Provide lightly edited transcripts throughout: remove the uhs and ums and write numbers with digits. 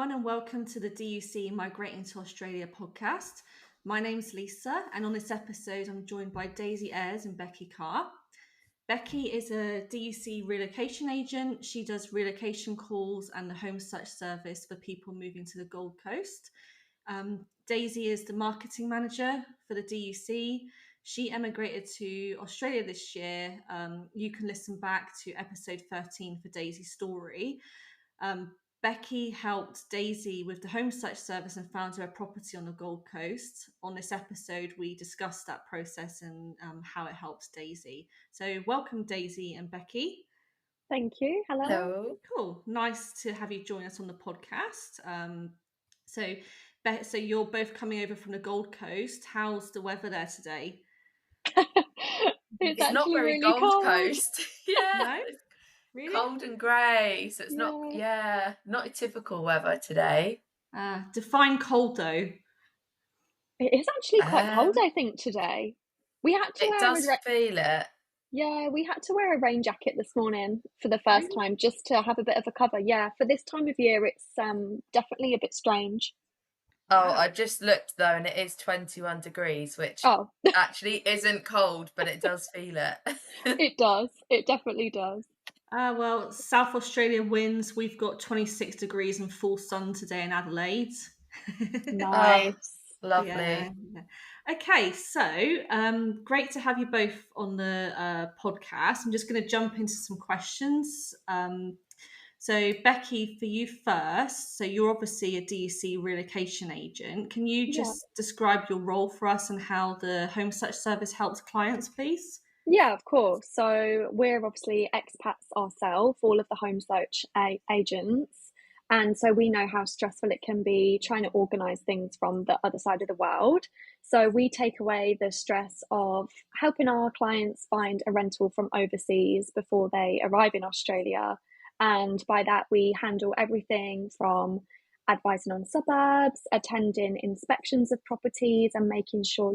everyone, and welcome to the DUC Migrating to Australia podcast. My name's Lisa, and on this episode, I'm joined by Daisy Ayres and Becci Carr. Becci is a DUC relocation agent. She does relocation calls and the home search service for people moving to the Gold Coast. Daisy is the marketing manager for the DUC. She emigrated to Australia this year. You can listen back to episode 13 for Daisy's story. Becci helped Daisy with the home search service and found her a property on the Gold Coast. On this episode, we discussed that process and how it helps Daisy. So welcome, Daisy and Becci. Thank you. Hello. Hello. Cool. Nice to have you join us on the podcast. So you're both coming over from the Gold Coast. How's the weather there today? It's not very really Gold cold. Coast. Yeah. No? Really? Cold and grey. So it's not a typical weather today. Define cold though. It is actually quite cold, I think, today. We had to feel it. Yeah, we had to wear a rain jacket this morning for the first time, just to have a bit of a cover. Yeah, for this time of year, it's definitely a bit strange. Oh, I just looked though, and it is 21 degrees, which actually isn't cold, but it does feel it. It does. It definitely does. Well, South Australia wins. We've got 26 degrees and full sun today in Adelaide. Nice. Lovely. Yeah. Okay, so great to have you both on the podcast. I'm just going to jump into some questions. So Becci, for you first. So you're obviously a DUC relocation agent. Can you just describe your role for us and how the home search service helps clients, please? Yeah, of course. So we're obviously expats ourselves, all of the home search agents. And so we know how stressful it can be trying to organise things from the other side of the world. So we take away the stress of helping our clients find a rental from overseas before they arrive in Australia. And by that, we handle everything from advising on suburbs, attending inspections of properties and making sure,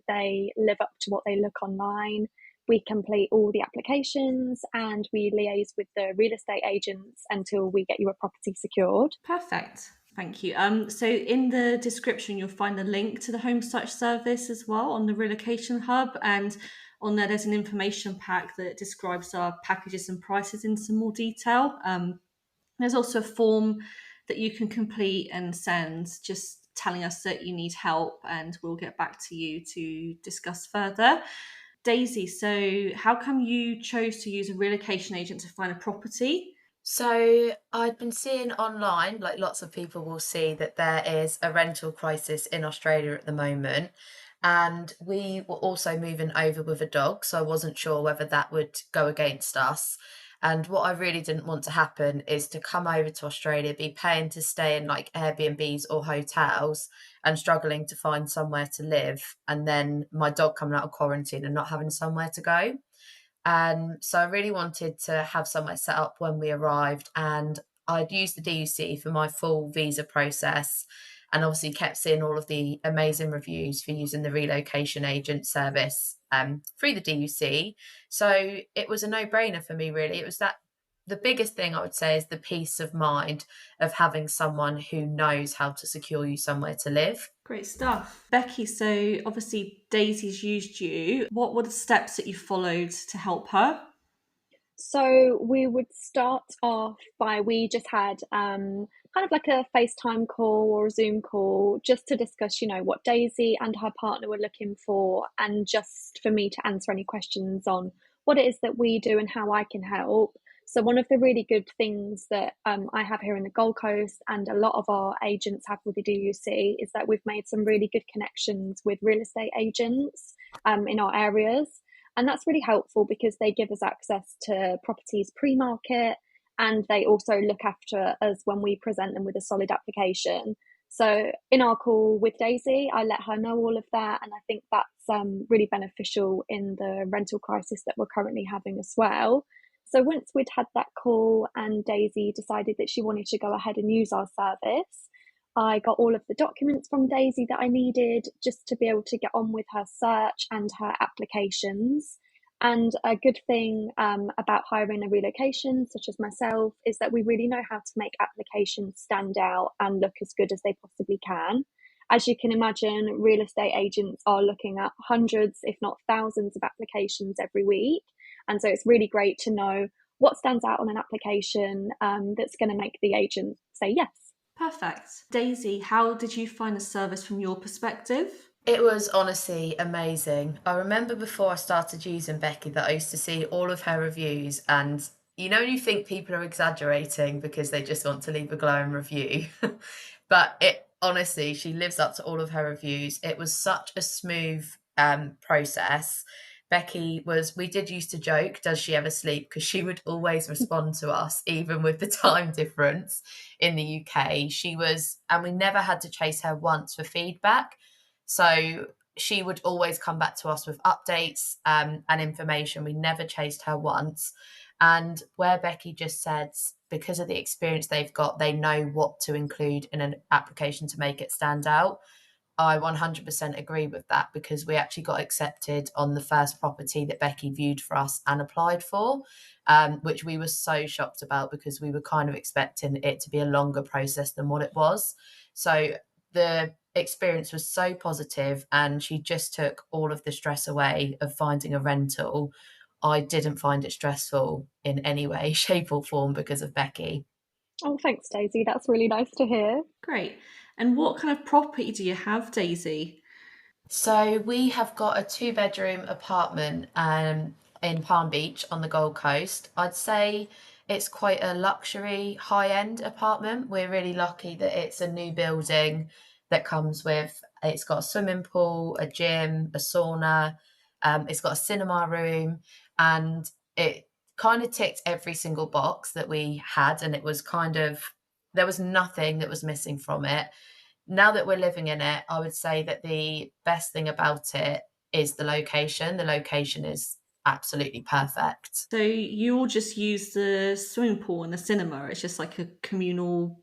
they live up to what they look online. We complete all the applications and we liaise with the real estate agents until we get you a property secured. Perfect. Thank you. So in the description, you'll find a link to the home search service as well on the relocation hub. And on there's an information pack that describes our packages and prices in some more detail. There's also a form that you can complete and send just telling us that you need help, and we'll get back to you to discuss further. Daisy, so how come you chose to use a relocation agent to find a property? So I'd been seeing online, like lots of people will see, that there is a rental crisis in Australia at the moment. And we were also moving over with a dog, so I wasn't sure whether that would go against us. And what I really didn't want to happen is to come over to Australia, be paying to stay in like Airbnbs or hotels and struggling to find somewhere to live. And then my dog coming out of quarantine and not having somewhere to go. So I really wanted to have somewhere set up when we arrived, and I'd used the DUC for my full visa process and obviously kept seeing all of the amazing reviews for using the relocation agent service through the DUC. So it was a no-brainer for me, really. It was the biggest thing I would say is the peace of mind of having someone who knows how to secure you somewhere to live. Great stuff. Becci, so obviously Daisy's used you. What were the steps that you followed to help her? So we would start off we just had kind of like a FaceTime call or a Zoom call just to discuss, what Daisy and her partner were looking for, and just for me to answer any questions on what it is that we do and how I can help. So one of the really good things that I have here in the Gold Coast and a lot of our agents have with the DUC is that we've made some really good connections with real estate agents in our areas. And that's really helpful because they give us access to properties pre-market, and they also look after us when we present them with a solid application. So in our call with Daisy, I let her know all of that. And I think that's really beneficial in the rental crisis that we're currently having as well. So once we'd had that call and Daisy decided that she wanted to go ahead and use our service, I got all of the documents from Daisy that I needed just to be able to get on with her search and her applications. And a good thing about hiring a relocation, such as myself, is that we really know how to make applications stand out and look as good as they possibly can. As you can imagine, real estate agents are looking at hundreds, if not thousands, of applications every week. And so it's really great to know what stands out on an application that's going to make the agent say yes. Perfect. Daisy, how did you find the service from your perspective? It was honestly amazing. I remember before I started using Becky that I used to see all of her reviews, and you think people are exaggerating because they just want to leave a glowing review. But it honestly, she lives up to all of her reviews. It was such a smooth process. We did used to joke, does she ever sleep? Because she would always respond to us, even with the time difference in the UK. And we never had to chase her once for feedback. So she would always come back to us with updates and information. We never chased her once. And where Becky just said, because of the experience they've got, they know what to include in an application to make it stand out. I 100% agree with that, because we actually got accepted on the first property that Becky viewed for us and applied for, which we were so shocked about because we were kind of expecting it to be a longer process than what it was. So the experience was so positive, and she just took all of the stress away of finding a rental. I didn't find it stressful in any way, shape, or form because of Becky. Oh, thanks, Daisy. That's really nice to hear. Great. And what kind of property do you have, Daisy? So we have got a two-bedroom apartment in Palm Beach on the Gold Coast. I'd say it's quite a luxury, high-end apartment. We're really lucky that it's a new building that comes with, it's got a swimming pool, a gym, a sauna, it's got a cinema room, and it kind of ticked every single box that we had, and it was kind of, there was nothing that was missing from it. Now that we're living in it, I would say that the best thing about it is the location. The location is absolutely perfect. So you all just use the swimming pool and the cinema. It's just like a communal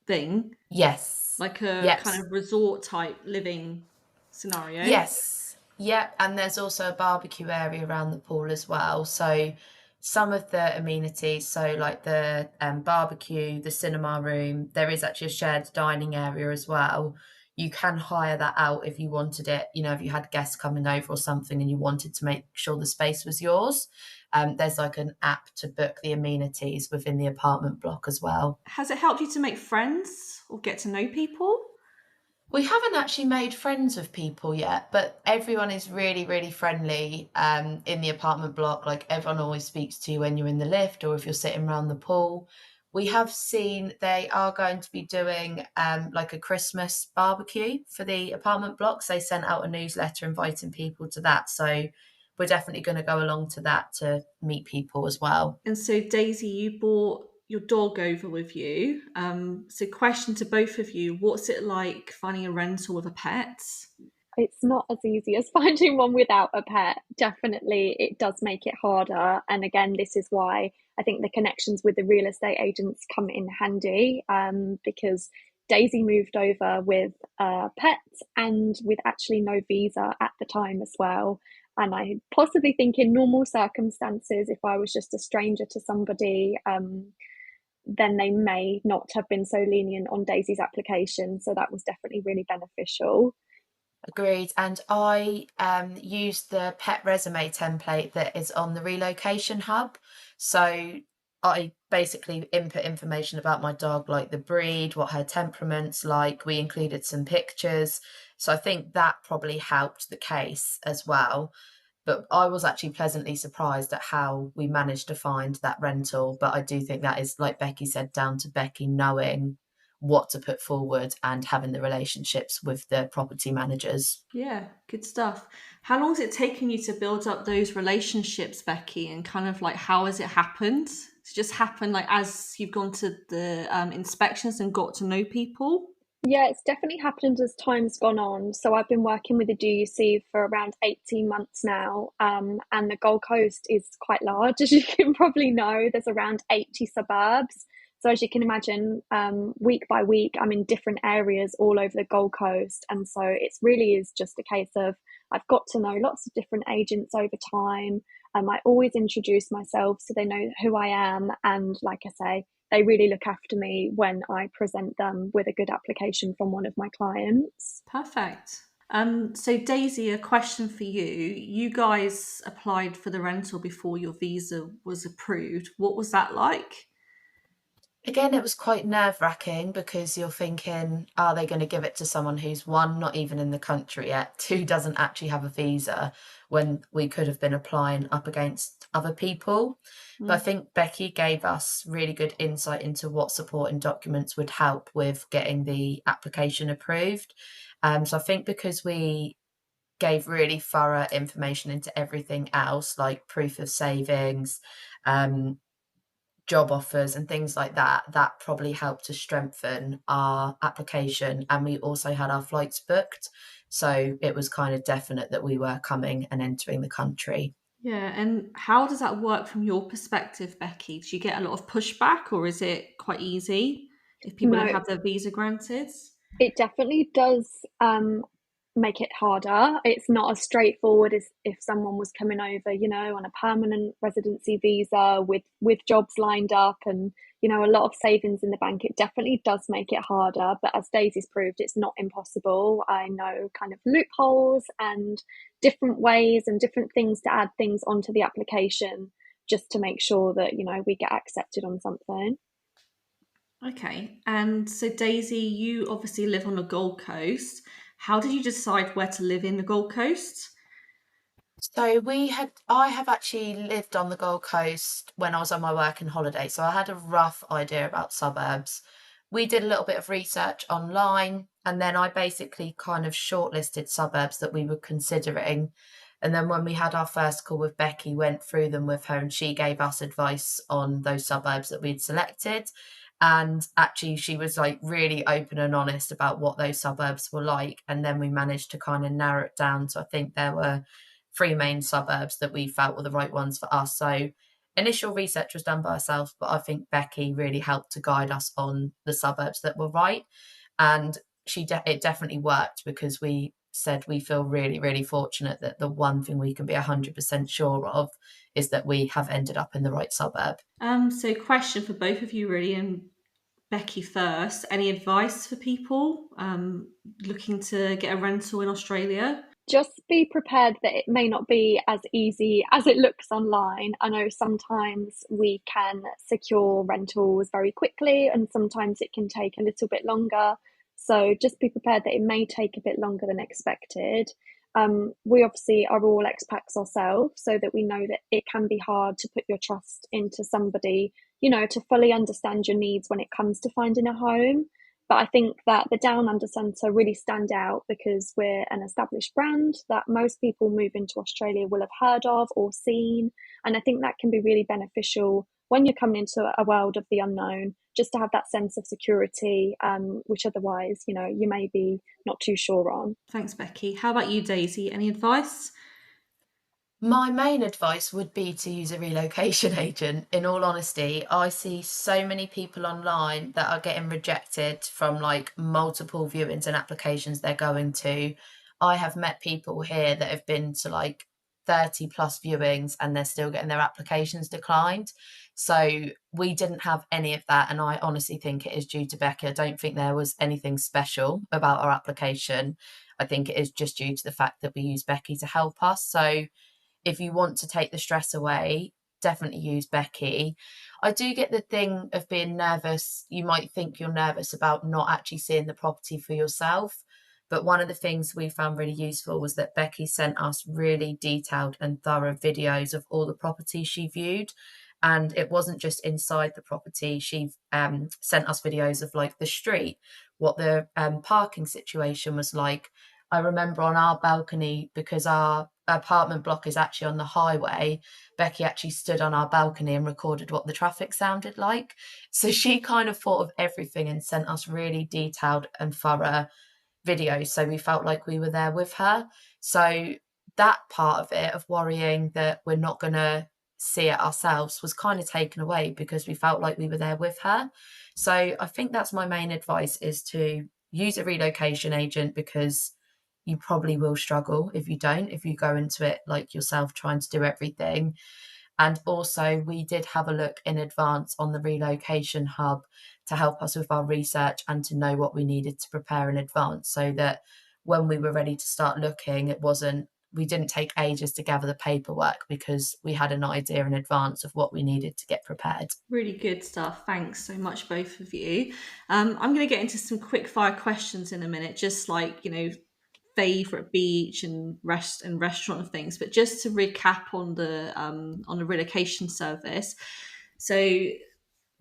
thing, Yes. like a Yep. kind of resort type living scenario. Yes. Yep. And there's also a barbecue area around the pool as well. So some of the amenities, so like the barbecue, the cinema room, there is actually a shared dining area as well. You can hire that out if you wanted it. If you had guests coming over or something and you wanted to make sure the space was yours, there's like an app to book the amenities within the apartment block as well. Has it helped you to make friends or get to know people? We haven't actually made friends with people yet, but everyone is really, really friendly in the apartment block. Like, everyone always speaks to you when you're in the lift or if you're sitting around the pool. We have seen they are going to be doing like a Christmas barbecue for the apartment blocks. They sent out a newsletter inviting people to that. So we're definitely going to go along to that to meet people as well. And so, Daisy, you brought your dog over with you. So, question to both of you: what's it like finding a rental with a pet? It's not as easy as finding one without a pet. Definitely, it does make it harder. And again, this is why I think the connections with the real estate agents come in handy, because Daisy moved over with a pet and with actually no visa at the time as well. And I possibly think in normal circumstances, if I was just a stranger to somebody, then they may not have been so lenient on Daisy's application. So that was definitely really beneficial. Agreed. And I used the pet resume template that is on the relocation hub. So I basically input information about my dog, like the breed, what her temperament's like. We included some pictures. So I think that probably helped the case as well. But I was actually pleasantly surprised at how we managed to find that rental. But I do think that is, like Becky said, down to Becky knowing what to put forward and having the relationships with the property managers. Yeah, good stuff. How long has it taken you to build up those relationships, Becky? And kind of like, how has it happened? It's just happened like as you've gone to the inspections and got to know people? Yeah, it's definitely happened as time's gone on. So I've been working with the DUC for around 18 months now, and the Gold Coast is quite large, as you can probably know. There's around 80 suburbs. So as you can imagine, week by week, I'm in different areas all over the Gold Coast. And so it's really is just a case of I've got to know lots of different agents over time. I always introduce myself so they know who I am. And like I say, they really look after me when I present them with a good application from one of my clients. Perfect. So Daisy, a question for you. You guys applied for the rental before your visa was approved. What was that like? Again, it was quite nerve-wracking because you're thinking, are they going to give it to someone who's, one, not even in the country yet, two, doesn't actually have a visa, when we could have been applying up against other people. But I think Becci gave us really good insight into what supporting documents would help with getting the application approved. So I think because we gave really thorough information into everything else, like proof of savings, job offers and things like that, that probably helped to strengthen our application. And we also had our flights booked, so it was kind of definite that we were coming and entering the country. Yeah, and how does that work from your perspective, Becky? Do you get a lot of pushback, or is it quite easy if people don't No, have their visa granted? it definitely does make it harder. It's not as straightforward as if someone was coming over, on a permanent residency visa with jobs lined up and, a lot of savings in the bank. It definitely does make it harder. But as Daisy's proved, it's not impossible. I know kind of loopholes and different ways and different things to add things onto the application just to make sure that, we get accepted on something. Okay, and so Daisy, you obviously live on the Gold Coast. How did you decide where to live in the Gold Coast? So I have actually lived on the Gold Coast when I was on my working holiday. So I had a rough idea about suburbs. We did a little bit of research online, and then I basically kind of shortlisted suburbs that we were considering. And then when we had our first call with Becci, went through them with her, and she gave us advice on those suburbs that we'd selected. And actually, she was like really open and honest about what those suburbs were like. And then we managed to kind of narrow it down. So I think there were three main suburbs that we felt were the right ones for us. So initial research was done by ourselves, but I think Becci really helped to guide us on the suburbs that were right. And it definitely worked, because we said we feel really, really fortunate that the one thing we can be 100% sure of is that we have ended up in the right suburb. So question for both of you really, and Becky first. Any advice for people looking to get a rental in Australia? Just be prepared that it may not be as easy as it looks online. I know sometimes we can secure rentals very quickly and sometimes it can take a little bit longer. So just be prepared that it may take a bit longer than expected. We obviously are all expats ourselves, so that we know that it can be hard to put your trust into somebody, to fully understand your needs when it comes to finding a home. But I think that the Down Under Centre really stand out because we're an established brand that most people moving to Australia will have heard of or seen. And I think that can be really beneficial when you're coming into a world of the unknown, just to have that sense of security, which otherwise, you may be not too sure on. Thanks, Becky. How about you, Daisy? Any advice? My main advice would be to use a relocation agent. In all honesty, I see so many people online that are getting rejected from like multiple viewings and applications they're going to. I have met people here that have been to like 30 plus viewings and they're still getting their applications declined. So we didn't have any of that. And I honestly think it is due to Becca. I don't think there was anything special about our application. I think it is just due to the fact that we use Becky to help us. So if you want to take the stress away, definitely use Becci. I do get the thing of being nervous. You might think you're nervous about not actually seeing the property for yourself. But one of the things we found really useful was that Becci sent us really detailed and thorough videos of all the properties she viewed. And it wasn't just inside the property. She sent us videos of like the street, what the parking situation was like. I remember on our balcony, because our apartment block is actually on the highway, Becci actually stood on our balcony and recorded what the traffic sounded like. So she kind of thought of everything and sent us really detailed and thorough videos. So we felt like we were there with her. So that part of it, of worrying that we're not going to see it ourselves, was kind of taken away because we felt like we were there with her. So I think that's my main advice, is to use a relocation agent, because you probably will struggle if you go into it like yourself trying to do everything. And also, we did have a look in advance on the relocation hub to help us with our research and to know what we needed to prepare in advance, so that when we were ready to start looking, we didn't take ages to gather the paperwork because we had an idea in advance of what we needed to get prepared. Really good stuff. Thanks so much, both of you. I'm going to get into some quick fire questions in a minute, just like, favorite beach and restaurant and things. But just to recap on the relocation service. So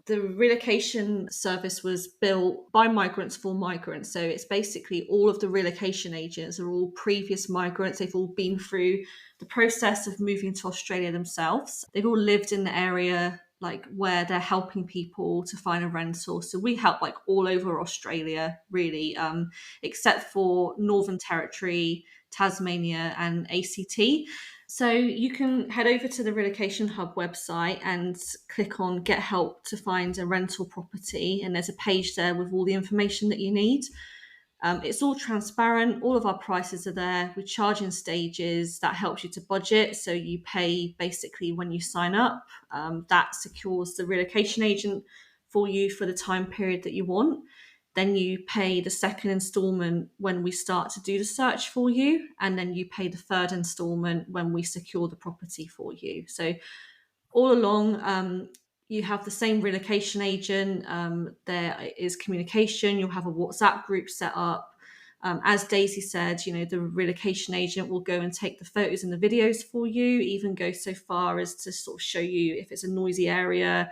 the relocation service was built by migrants for migrants. So it's basically all of the relocation agents are all previous migrants. They've all been through the process of moving to Australia themselves. They've all lived in the area like where they're helping people to find a rental. So we help like all over Australia, really, except for Northern Territory, Tasmania, and ACT. So you can head over to the Relocation Hub website and click on Get Help to find a rental property. And there's a page there with all the information that you need. It's all transparent. All of our prices are there. We charge in stages. That helps you to budget. So you pay basically when you sign up. That secures the relocation agent for you for the time period that you want. Then you pay the second installment when we start to do the search for you. And then you pay the third installment when we secure the property for you. So all along, you have the same relocation agent. There is communication. You'll have a WhatsApp group set up. As Daisy said, the relocation agent will go and take the photos and the videos for you, even go so far as to sort of show you if it's a noisy area,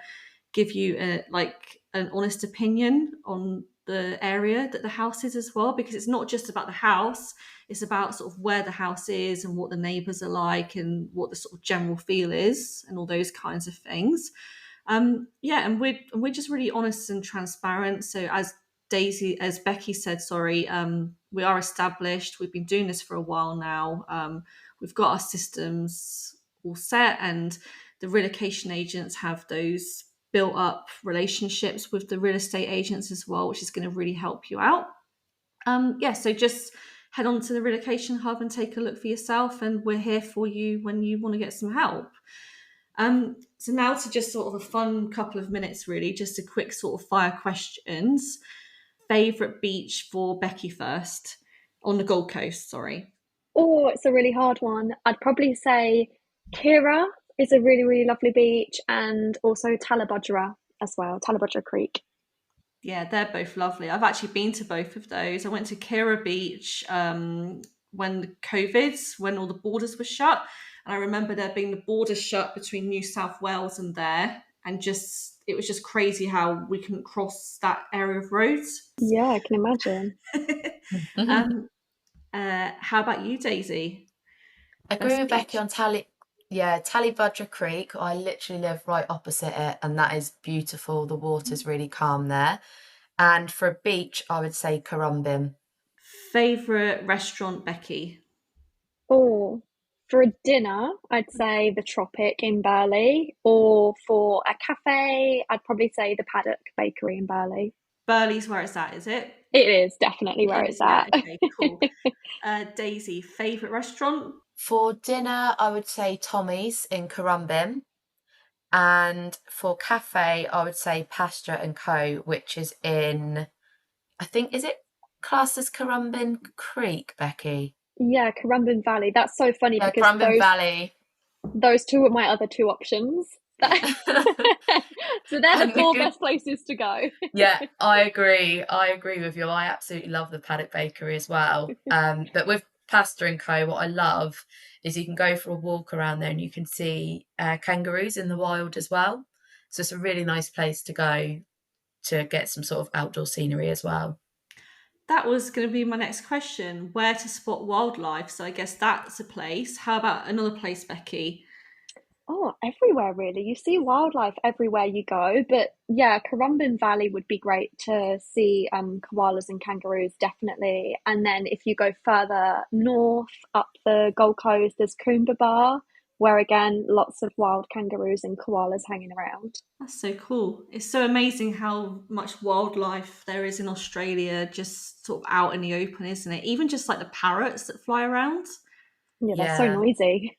give you an honest opinion on the area that the house is as well, because it's not just about the house, it's about sort of where the house is and what the neighbours are like and what the sort of general feel is and all those kinds of things. And we're just really honest and transparent. So as Becky said, we are established. We've been doing this for a while now. We've got our systems all set, and the relocation agents have those built up relationships with the real estate agents as well, which is going to really help you out. So just head on to the relocation hub and take a look for yourself, and we're here for you when you want to get some help. So now to just sort of a fun couple of minutes, really, just a quick sort of fire questions. Favorite beach for Becky first, on the Gold Coast, sorry. Oh, it's a really hard one. I'd probably say Kira is a really, really lovely beach, and also Talabudra as well, Talabudra Creek. Yeah, they're both lovely. I've actually been to both of those. I went to Kira Beach when all the borders were shut. And I remember there being the borders shut between New South Wales and there. And it was just crazy how we couldn't cross that area of roads. Yeah, I can imagine. How about you, Daisy? I agree with Becky on Talibudra Creek. I literally live right opposite it, and that is beautiful. The water's really calm there. And for a beach, I would say Currumbin. Favourite restaurant, Becky? Oh, for a dinner, I'd say the Tropic in Burleigh, or for a cafe, I'd probably say the Paddock Bakery in Burleigh. Burleigh's where it's at, is it? It is definitely where it's at. Okay, cool. Daisy, favourite restaurant? For dinner, I would say Tommy's in Currumbin. And for cafe, I would say Pasture and Co., which is in, I think, is it classed as Currumbin Creek, Becky? Yeah, Currumbin Valley. That's so funny because Currumbin Valley. Those two were my other two options. So they're the four best places to go. Yeah, I agree with you. I absolutely love the Paddock Bakery as well. But with Pasture and Co., what I love is you can go for a walk around there and you can see kangaroos in the wild as well. So it's a really nice place to go to get some sort of outdoor scenery as well. That was going to be my next question, where to spot wildlife. So I guess that's a place. How about another place, Becky? Oh, everywhere really. You see wildlife everywhere you go. But yeah, Currumbin Valley would be great to see koalas and kangaroos, definitely. And then if you go further north up the Gold Coast, there's Coombabah, where again, lots of wild kangaroos and koalas hanging around. That's so cool. It's so amazing how much wildlife there is in Australia, just sort of out in the open, isn't it? Even just like the parrots that fly around. Yeah, they're so Yeah, noisy.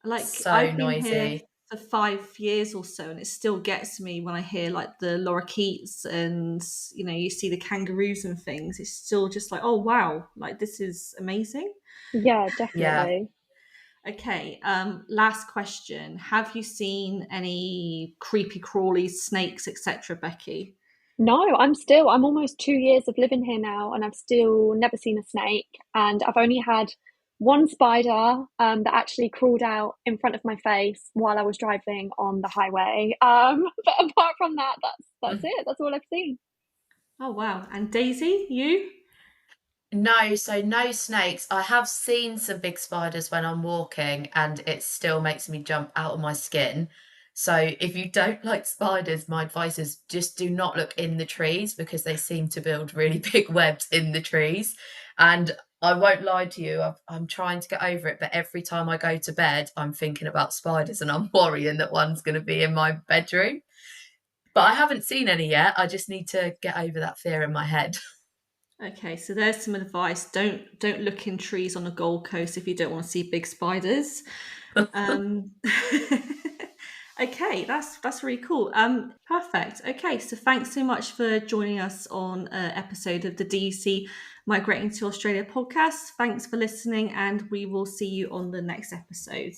Like so I've been here noisy. for 5 years or so, and it still gets me when I hear like the lorikeets and you see the kangaroos and things. It's still just like, oh wow, like this is amazing. Yeah, Yeah. definitely. Okay, last question. Have you seen any creepy crawlies, snakes, etc., Becky? No, I'm almost 2 years of living here now, and I've still never seen a snake. And I've only had one spider that actually crawled out in front of my face while I was driving on the highway. But apart from that, that's it. That's all I've seen. Oh wow. And Daisy, you? No, so no snakes. I have seen some big spiders when I'm walking, and it still makes me jump out of my skin. So if you don't like spiders, my advice is just do not look in the trees because they seem to build really big webs in the trees. And I won't lie to you, I'm trying to get over it, but every time I go to bed, I'm thinking about spiders and I'm worrying that one's going to be in my bedroom. But I haven't seen any yet. I just need to get over that fear in my head. Okay, so there's some advice. Don't look in trees on the Gold Coast if you don't want to see big spiders. Um, okay, that's really cool. Perfect. Okay, so thanks so much for joining us on an episode of the DUC Migrating to Australia podcast. Thanks for listening, and we will see you on the next episode.